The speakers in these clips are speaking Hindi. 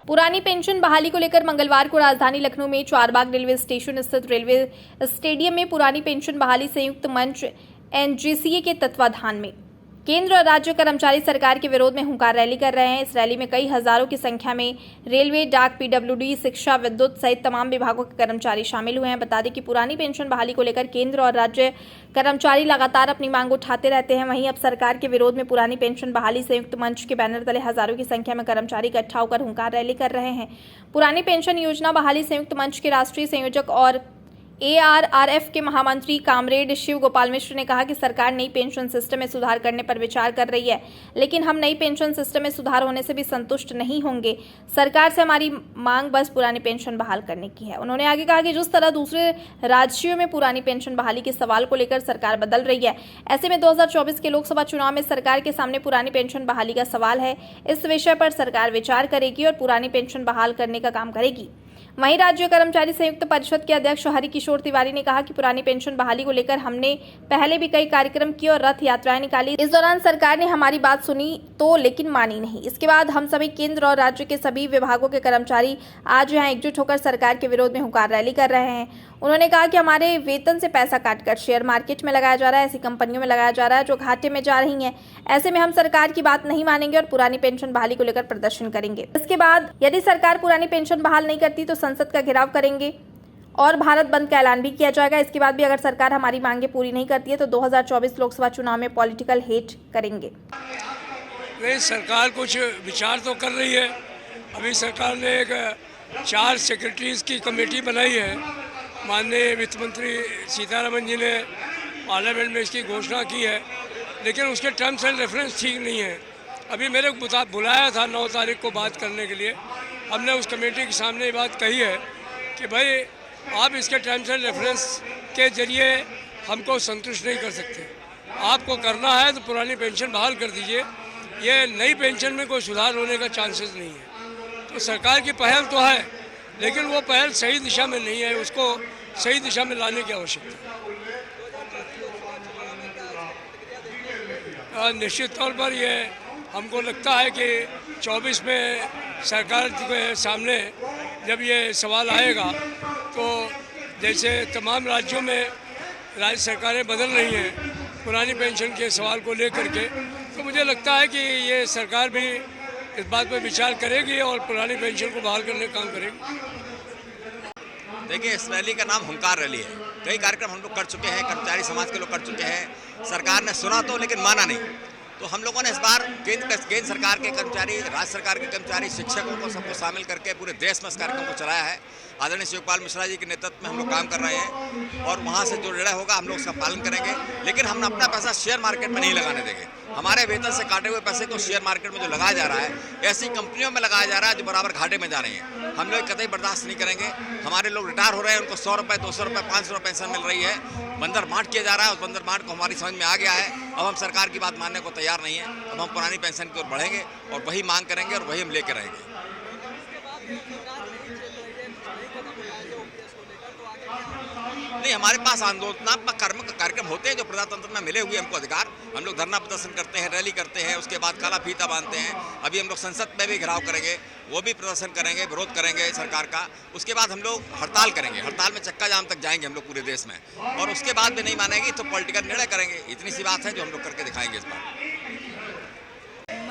पुरानी पेंशन बहाली को लेकर मंगलवार को राजधानी लखनऊ में चारबाग रेलवे स्टेशन स्थित रेलवे स्टेडियम में पुरानी पेंशन बहाली संयुक्त मंच एनजीसीए के तत्वाधान में केंद्र और राज्य कर्मचारी सरकार के विरोध में हुंकार रैली कर रहे हैं। इस रैली में कई हजारों की संख्या में रेलवे, डाक, पीडब्ल्यूडी, शिक्षा, विद्युत सहित तमाम विभागों के कर्मचारी शामिल हुए हैं। बता दें कि पुरानी पेंशन बहाली को लेकर केंद्र और राज्य कर्मचारी लगातार अपनी मांग उठाते रहते हैं। वहीं अब सरकार के विरोध में पुरानी पेंशन बहाली संयुक्त मंच के बैनर तले हजारों की संख्या में कर्मचारी इकट्ठा होकर हुंकार रैली कर रहे हैं। पुरानी पेंशन योजना बहाली संयुक्त मंच के राष्ट्रीय संयोजक और ARRF के महामंत्री कामरेड शिव गोपाल मिश्र ने कहा कि सरकार नई पेंशन सिस्टम में सुधार करने पर विचार कर रही है, लेकिन हम नई पेंशन सिस्टम में सुधार होने से भी संतुष्ट नहीं होंगे। सरकार से हमारी मांग बस पुरानी पेंशन बहाल करने की है। उन्होंने आगे कहा कि जिस तरह दूसरे राज्यों में पुरानी पेंशन बहाली के सवाल को लेकर सरकार बदल रही है, ऐसे में 2024 के लोकसभा चुनाव में सरकार के सामने पुरानी पेंशन बहाली का सवाल है। इस विषय पर सरकार विचार करेगी और पुरानी पेंशन बहाल करने का काम करेगी। वहीं राज्य कर्मचारी संयुक्त परिषद के अध्यक्ष हरिकिशोर तिवारी ने कहा कि पुरानी पेंशन बहाली को लेकर हमने पहले भी कई कार्यक्रम किए और रथ यात्राएं निकाली। इस दौरान सरकार ने हमारी बात सुनी तो लेकिन मानी नहीं। इसके बाद हम सभी केंद्र और राज्य के सभी विभागों के कर्मचारी आज यहां एकजुट होकर सरकार के विरोध में हुंकार रैली कर रहे हैं। उन्होंने कहा कि हमारे वेतन से पैसा काटकर शेयर मार्केट में लगाया जा रहा है, ऐसी कंपनियों में लगाया जा रहा है जो घाटे में जा रही हैं। ऐसे में हम सरकार की बात नहीं मानेंगे और पुरानी पेंशन बहाली को लेकर प्रदर्शन करेंगे। इसके बाद यदि सरकार पुरानी पेंशन बहाल नहीं करती तो संसद का घेराव करेंगे और भारत बंद का ऐलान भी किया जाएगा। इसके बाद भी अगर सरकार हमारी मांगे पूरी नहीं करती है तो 2024 लोकसभा चुनाव में पॉलिटिकल हेट करेंगे। नहीं, सरकार कुछ विचार तो कर रही है। अभी सरकार ने एक 4 सेक्रेटरीज की कमेटी बनाई है। माननीय वित्त मंत्री सीतारमन जी ने पार्लियामेंट में इसकी घोषणा की है, लेकिन उसके टर्म्स एंड रेफरेंस ठीक नहीं है। अभी मेरे को बुलाया था 9 तारीख को बात करने के लिए। हमने उस कमेटी के सामने ये बात कही है कि भाई आप इसके टर्म्स एंड रेफरेंस के जरिए हमको संतुष्ट नहीं कर सकते। आपको करना है तो पुरानी पेंशन बहाल कर दीजिए। ये नई पेंशन में कोई सुधार होने का चांसेस नहीं है। तो सरकार की पहल तो है, लेकिन वो पहल सही दिशा में नहीं है। उसको सही दिशा में लाने की आवश्यकता है। निश्चित तौर पर ये हमको लगता है कि 24 में सरकार के सामने जब ये सवाल आएगा तो जैसे तमाम राज्यों में राज्य सरकारें बदल रही हैं पुरानी पेंशन के सवाल को लेकर के, तो मुझे लगता है कि ये सरकार भी इस बात पर विचार करेगी और पुरानी पेंशन को बहाल करने का काम करेगी। देखिए, इस रैली का नाम हुंकार रैली है। कई कार्यक्रम हम लोग कर चुके हैं, कर्मचारी समाज के लोग कर चुके हैं। सरकार ने सुना तो लेकिन माना नहीं। तो हम लोगों ने इस बार केंद्र सरकार के कर्मचारी, राज्य सरकार के कर्मचारी, शिक्षकों को सबको शामिल करके पूरे देश में इस कार्यक्रम को चलाया है। आदरणीय शिवपाल मिश्रा जी के नेतृत्व में हम लोग काम कर रहे हैं और वहाँ से जो निर्णय होगा हम लोग उसका पालन करेंगे। लेकिन हम अपना पैसा शेयर मार्केट में नहीं लगाने देंगे। हमारे वेतन से काटे हुए पैसे को शेयर मार्केट में जो लगाया जा रहा है, ऐसी कंपनियों में लगाया जा रहा है जो बराबर घाटे में जा रही हैं। हम लोग कतई बर्दाश्त नहीं करेंगे। हमारे लोग रिटायर हो रहे हैं, उनको 100 रुपये, 200 रुपये, 500 रुपये पेंशन मिल रही है। बंदर बांट किया जा रहा है। उस बंदर बांट को हमारी समझ में आ गया है। अब हम सरकार की बात मानने को तैयार नहीं है। अब हम पुरानी पेंशन की ओर बढ़ेंगे और वही मांग करेंगे और वही हम लेकर रहेंगे। नहीं, हमारे पास आंदोलनात्मक कार्यक्रम होते हैं जो प्रजातंत्र में मिले हुए हमको अधिकार। हम लोग धरना प्रदर्शन करते हैं, रैली करते हैं, उसके बाद काला फीता बांधते हैं। अभी हम लोग संसद में भी घेराव करेंगे, वो भी प्रदर्शन करेंगे, विरोध करेंगे सरकार का। उसके बाद हम लोग हड़ताल करेंगे। हड़ताल में चक्का जाम तक जाएंगे हम लोग पूरे देश में, और उसके बाद भी नहीं मानेगी तो पॉलिटिकल निर्णय करेंगे। इतनी सी बात है जो हम लोग करके दिखाएंगे इस बार।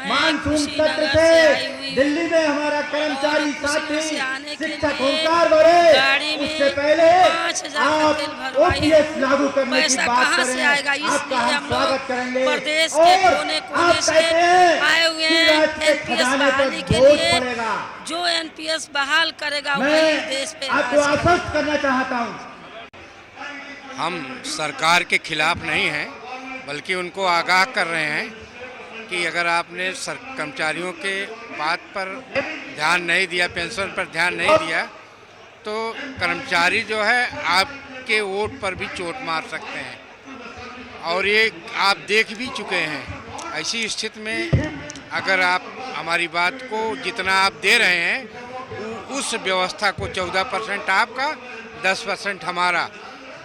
मानसून सत्र से दिल्ली में हमारा कर्मचारी साथी शिक्षक हुंकार भरे, उससे पहले आप ओपीएस लागू करने की बात करें, आपका हम स्वागत करेंगे। प्रदेश के कोने-कोने से आए हुए हैं एनपीएस बहाली के लिए। जो एनपीएस बहाल करेगा वही देश पे आपको आश्वस्त करना चाहता हूँ। हम सरकार के खिलाफ नहीं हैं, बल्कि उनको आगाह कर रहे हैं कि अगर आपने कर्मचारियों के बात पर ध्यान नहीं दिया, पेंशन पर ध्यान नहीं दिया, तो कर्मचारी जो है आपके वोट पर भी चोट मार सकते हैं। और ये आप देख भी चुके हैं। ऐसी स्थिति में अगर आप हमारी बात को जितना आप दे रहे हैं, उस व्यवस्था को 14% आपका, 10% हमारा,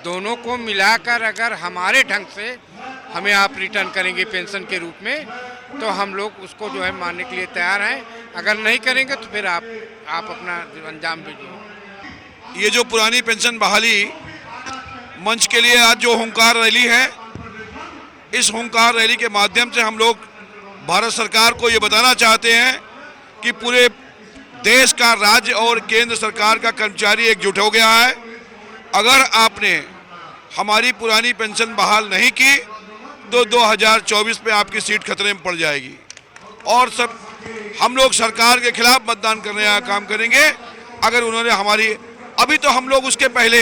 दोनों को मिलाकर अगर हमारे ढंग से हमें आप रिटर्न करेंगे पेंशन के रूप में, तो हम लोग उसको जो है मानने के लिए तैयार हैं। अगर नहीं करेंगे तो फिर आप अपना अंजाम दीजिए। ये जो पुरानी पेंशन बहाली मंच के लिए आज जो हुंकार रैली है, इस हुंकार रैली के माध्यम से हम लोग भारत सरकार को ये बताना चाहते हैं कि पूरे देश का राज्य और केंद्र सरकार का कर्मचारी एकजुट हो गया है। अगर आपने हमारी पुरानी पेंशन बहाल नहीं की तो 2024 में आपकी सीट खतरे में पड़ जाएगी और सब हम लोग सरकार के खिलाफ मतदान करने का काम करेंगे। अगर उन्होंने हमारी अभी तो हम लोग उसके पहले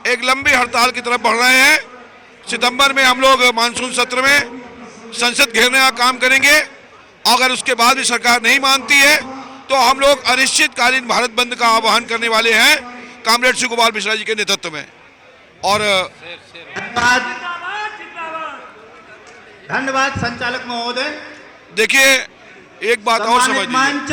एक लंबी हड़ताल की तरफ बढ़ रहे हैं। सितंबर में हम लोग मानसून सत्र में संसद घेरने का काम करेंगे। अगर उसके बाद भी सरकार नहीं मानती है तो हम लोग अनिश्चितकालीन भारत बंद का आह्वान करने वाले हैं कॉमरेड शिव कुमार मिश्रा जी के नेतृत्व में। और धन्यवाद संचालक महोदय। देखिए एक बात और समझ लीजिए, मंच